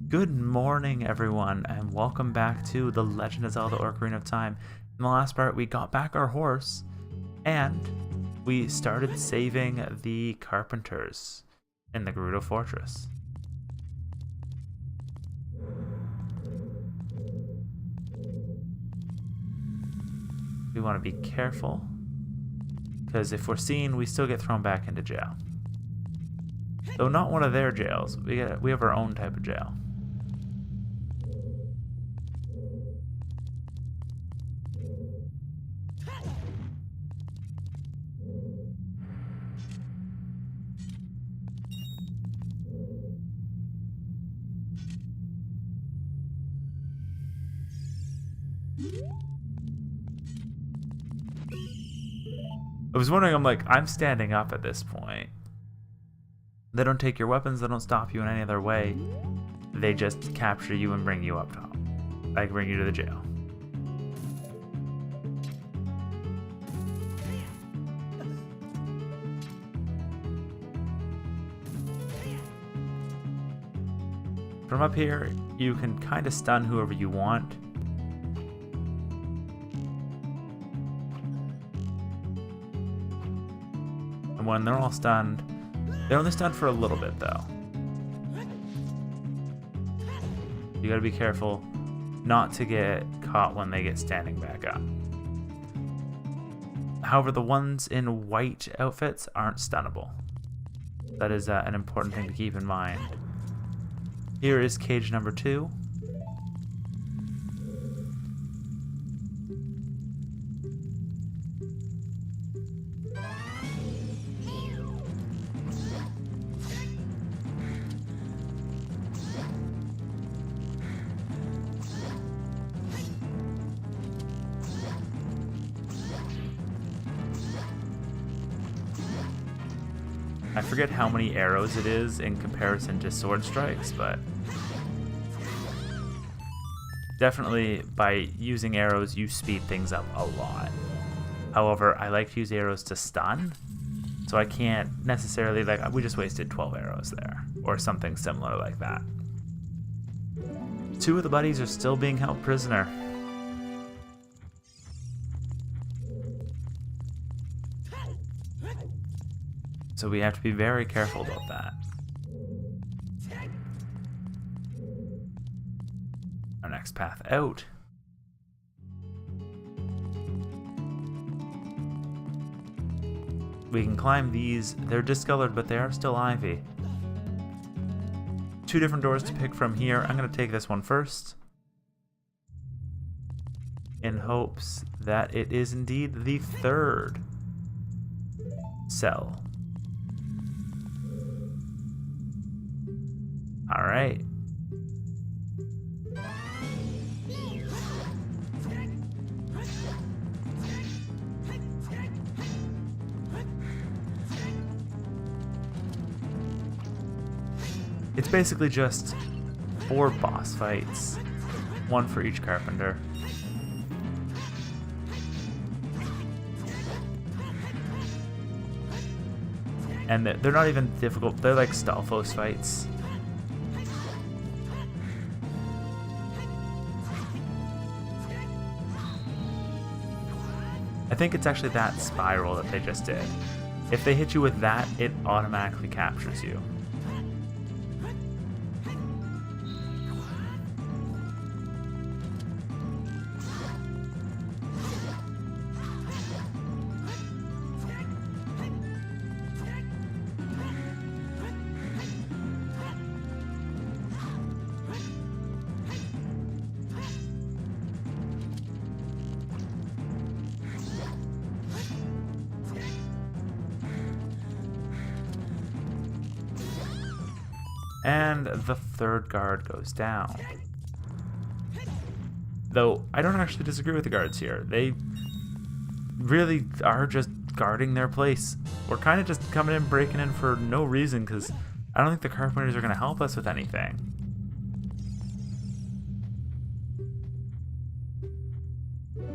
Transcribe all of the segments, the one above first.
Good morning, everyone, and welcome back to The Legend of Zelda Ocarina of Time. In the last part, we got back our horse, and we started saving the carpenters in the Gerudo Fortress. We want to be careful, because if we're seen, we still get thrown back into jail. Though not one of their jails, we have our own type of jail. I was wondering, I'm standing up at this point. They don't take your weapons, they don't stop you in any other way. They just capture you and bring you up top. Like, bring you to the jail. From up here, you can kind of stun whoever you want. And when they're all stunned, they're only stunned for a little bit, though. You gotta be careful not to get caught when they get standing back up. However, the ones in white outfits aren't stunnable. That is an important thing to keep in mind. Here is cage number 2. I forget how many arrows it is in comparison to sword strikes, but definitely by using arrows you speed things up a lot. However, I like to use arrows to stun, so I can't necessarily, we just wasted 12 arrows there, or something similar like that. 2 of the buddies are still being held prisoner. So we have to be very careful about that. Our next path out. We can climb these. They're discolored, but they are still ivy. 2 different doors to pick from here. I'm going to take this one first, in hopes that it is indeed the 3rd cell. All right. It's basically just 4 boss fights, 1 for each carpenter. And they're not even difficult, they're like Stalfos fights. I think it's actually that spiral that they just did. If they hit you with that, it automatically captures you. And the 3rd guard goes down. Though, I don't actually disagree with the guards here. They really are just guarding their place. We're kind of just coming in, breaking in for no reason, because I don't think the carpenters are going to help us with anything.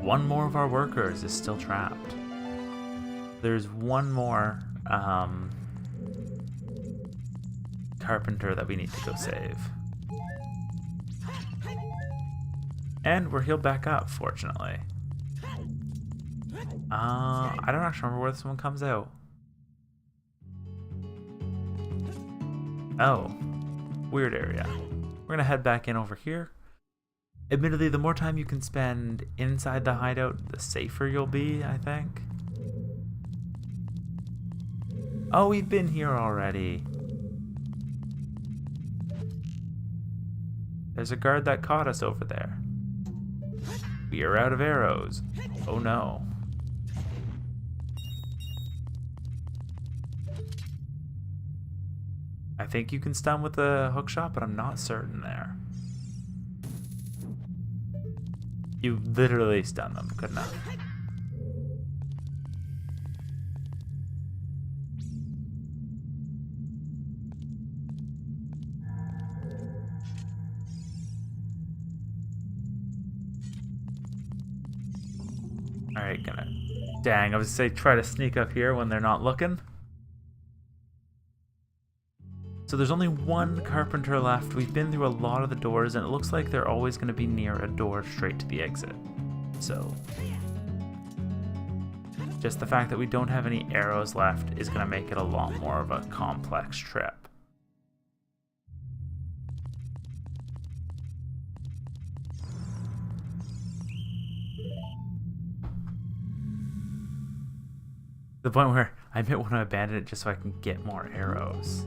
One more of our workers is still trapped. There's one more carpenter that we need to go save. And we're healed back up, fortunately. I don't actually remember where this one comes out. Oh, weird area. We're gonna head back in over here. Admittedly, the more time you can spend inside the hideout, the safer you'll be, I think. Oh, we've been here already. There's a guard that caught us over there. We are out of arrows. Oh no. I think you can stun with the hook shot, but I'm not certain there. You literally stun them. Good enough. Alright, gonna... Dang, I was gonna say try to sneak up here when they're not looking. So there's only one carpenter left. We've been through a lot of the doors, and it looks like they're always going to be near a door straight to the exit. So just the fact that we don't have any arrows left is going to make it a lot more of a complex trip. The point where I might want to abandon it just so I can get more arrows.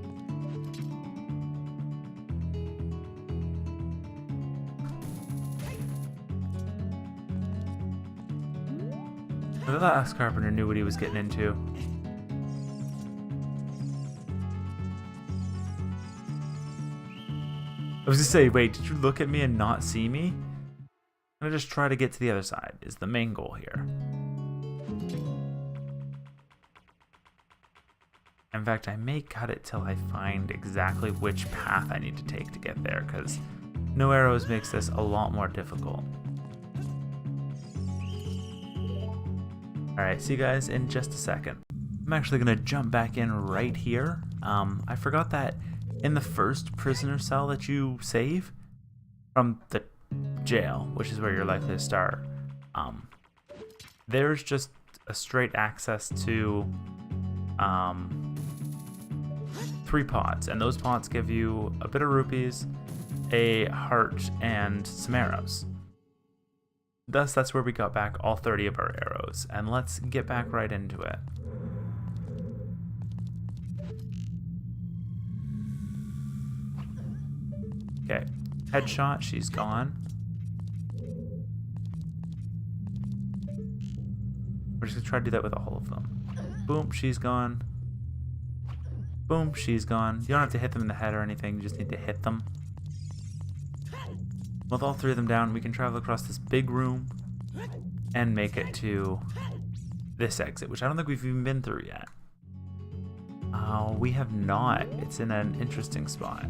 The last carpenter knew what he was getting into. I was gonna say, wait, did you look at me and not see me? I'm gonna just try to get to the other side, is the main goal here. In fact, I may cut it till I find exactly which path I need to take to get there, because no arrows makes this a lot more difficult. Alright, see you guys in just a second. I'm actually going to jump back in right here. I forgot that in the first prisoner cell that you save from the jail, which is where you're likely to start, there's just a straight access to 3 pots, and those pots give you a bit of rupees, a heart, and some arrows. Thus, that's where we got back all 30 of our arrows, and let's get back right into it. Okay, headshot, she's gone. We're just gonna try to do that with all of them. Boom, she's gone. Boom, she's gone. You don't have to hit them in the head or anything, you just need to hit them. With all 3 of them down, we can travel across this big room and make it to this exit, which I don't think we've even been through yet. We have not. It's in an interesting spot.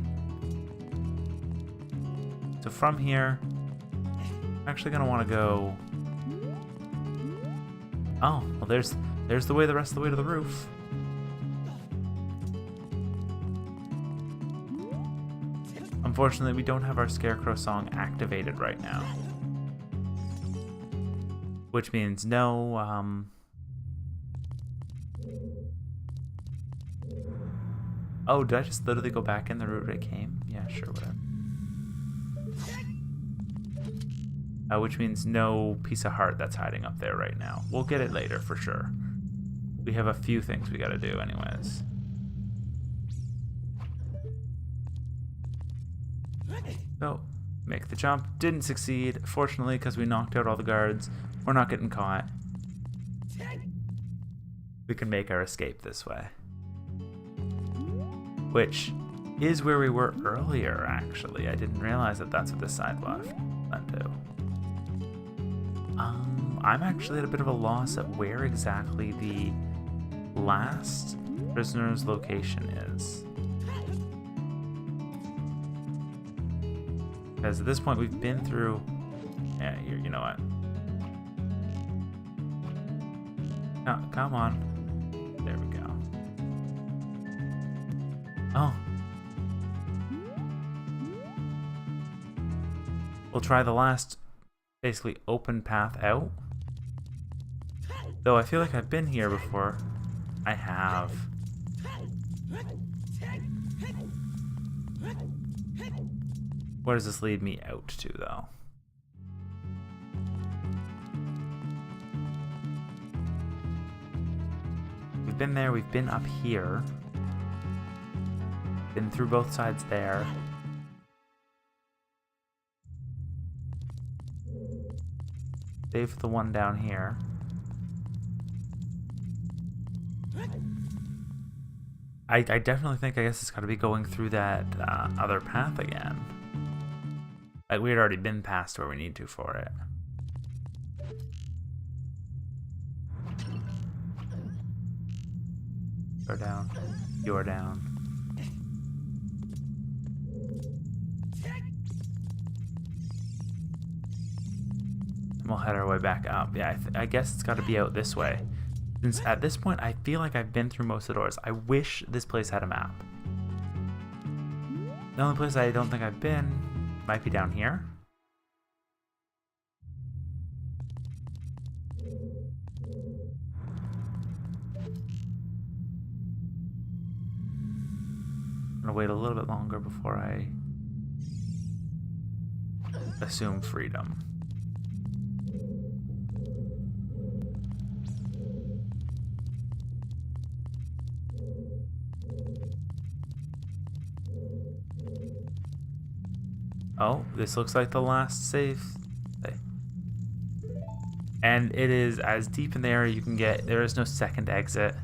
So from here, I'm actually going to want to go... Oh, well there's the way the rest of the way to the roof. Unfortunately, we don't have our Scarecrow song activated right now. Which means no, Oh, did I just literally go back in the route I came? Yeah, sure, whatever. Which means no piece of heart that's hiding up there right now. We'll get it later for sure. We have a few things we gotta do anyways. So, make the jump. Didn't succeed, fortunately, because we knocked out all the guards. We're not getting caught. We can make our escape this way. Which is where we were earlier, actually. I didn't realize that that's what this side left led to. I'm actually at a bit of a loss at where exactly the last prisoner's location is. Because at this point we've been through... Yeah, you know what? No, come on. There we go. Oh. We'll try the last basically open path out. Though I feel like I've been here before. I have. Where does this lead me out to, though? We've been there, we've been up here. Been through both sides there. Save the one down here. I definitely think, I guess it's got to be going through that other path again. Like, we had already been past where we need to for it. You're down. You're down. And we'll head our way back up. Yeah, I guess it's got to be out this way. Since at this point, I feel like I've been through most of the doors. I wish this place had a map. The only place I don't think I've been might be down here. I'm gonna wait a little bit longer before I assume freedom. Oh, this looks like the last save. And it is as deep in the area you can get. There is no second exit.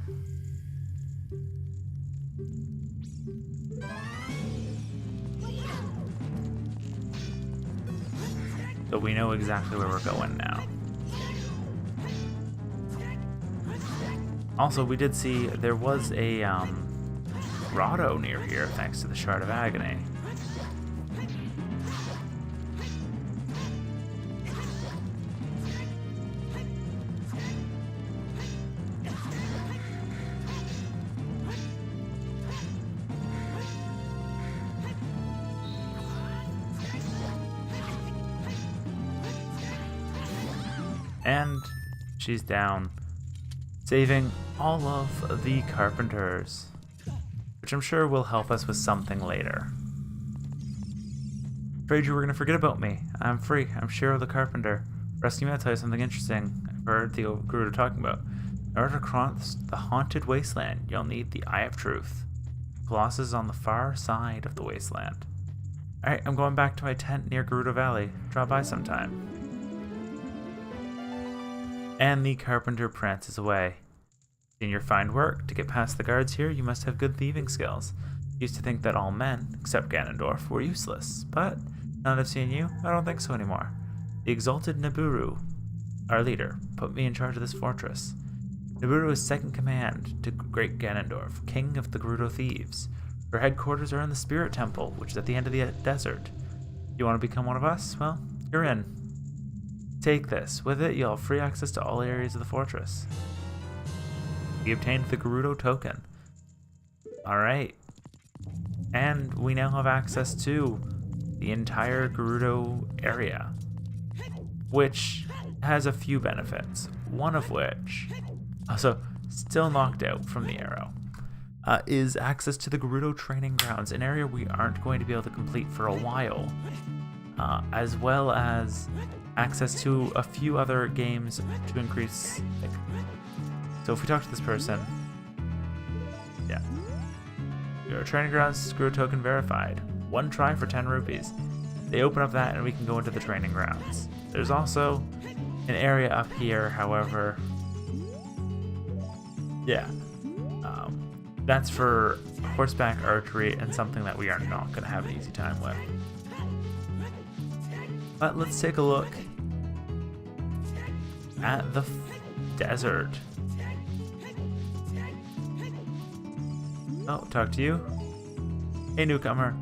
So we know exactly where we're going now. Also, we did see there was a grotto near here thanks to the Shard of Agony. And she's down, saving all of the carpenters, which I'm sure will help us with something later. Afraid you were going to forget about me. I'm free. I'm Shiro the Carpenter. Rescue me, I'll tell you something interesting I've heard the Gerudo talking about. In order to cross the haunted wasteland, you'll need the Eye of Truth. Colossus is on the far side of the wasteland. Alright, I'm going back to my tent near Gerudo Valley. Drop by sometime. And the carpenter prances away. In your fine work, to get past the guards here, you must have good thieving skills. Used to think that all men, except Ganondorf, were useless, but now that I've seen you, I don't think so anymore. The exalted Naburu, our leader, put me in charge of this fortress. Naburu is second command to Great Ganondorf, king of the Gerudo thieves. Her headquarters are in the Spirit Temple, which is at the end of the desert. You want to become one of us? Well, you're in. Take this. With it, you'll have free access to all areas of the fortress. We obtained the Gerudo token. Alright. And we now have access to the entire Gerudo area, which has a few benefits. One of which, also still knocked out from the arrow, is access to the Gerudo training grounds, an area we aren't going to be able to complete for a while, as well as access to a few other games to increase. So if we talk to this person, yeah, your training grounds Gerudo token verified. 1 try for 10 rupees. They open up that and we can go into the training grounds. There's also an area up here, however, yeah, that's for horseback archery and something that we are not going to have an easy time with. But let's take a look at the desert. Oh, talk to you. Hey, newcomer.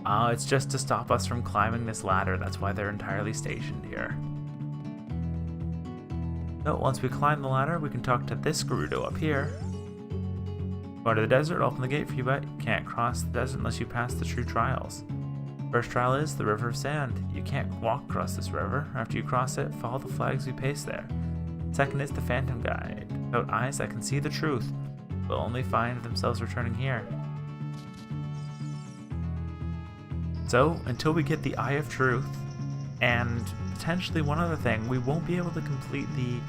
It's just to stop us from climbing this ladder. That's why they're entirely stationed here. So once we climb the ladder, we can talk to this Gerudo up here. Go to the desert, open the gate for you, but you can't cross the desert unless you pass the true trials. First trial is the River of Sand. You can't walk across this river. After you cross it, follow the flags we paste there. Second is the Phantom Guide. Without eyes that can see the truth, will only find themselves returning here. So, until we get the Eye of Truth, and potentially one other thing, we won't be able to complete the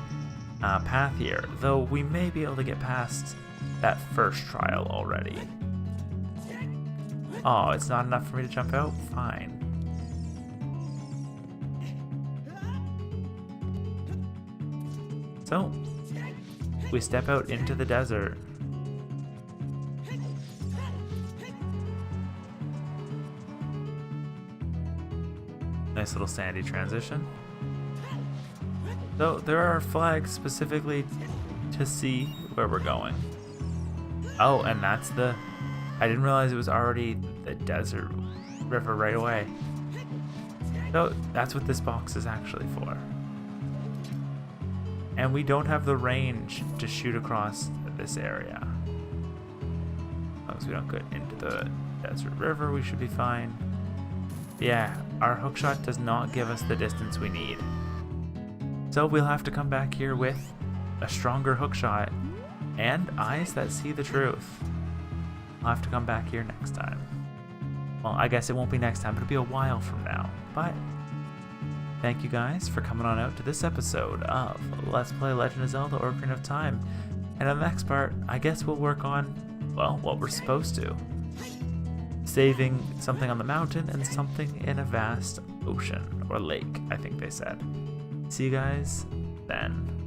path here, though we may be able to get past that first trial already. Oh, it's not enough for me to jump out? Fine. So, we step out into the desert. Nice little sandy transition. So, there are flags specifically to see where we're going. Oh, and that's the... I didn't realize it was already the desert river right away. So that's what this box is actually for. And we don't have the range to shoot across this area. As long as we don't get into the desert river, we should be fine. Yeah, our hookshot does not give us the distance we need. So we'll have to come back here with a stronger hookshot and eyes that see the truth. I'll have to come back here next time. Well, I guess it won't be next time, it'll be a while from now. But thank you guys for coming on out to this episode of Let's Play Legend of Zelda Ocarina of Time. And in the next part, I guess we'll work on, well, what we're supposed to. Saving something on the mountain and something in a vast ocean, or lake, I think they said. See you guys then.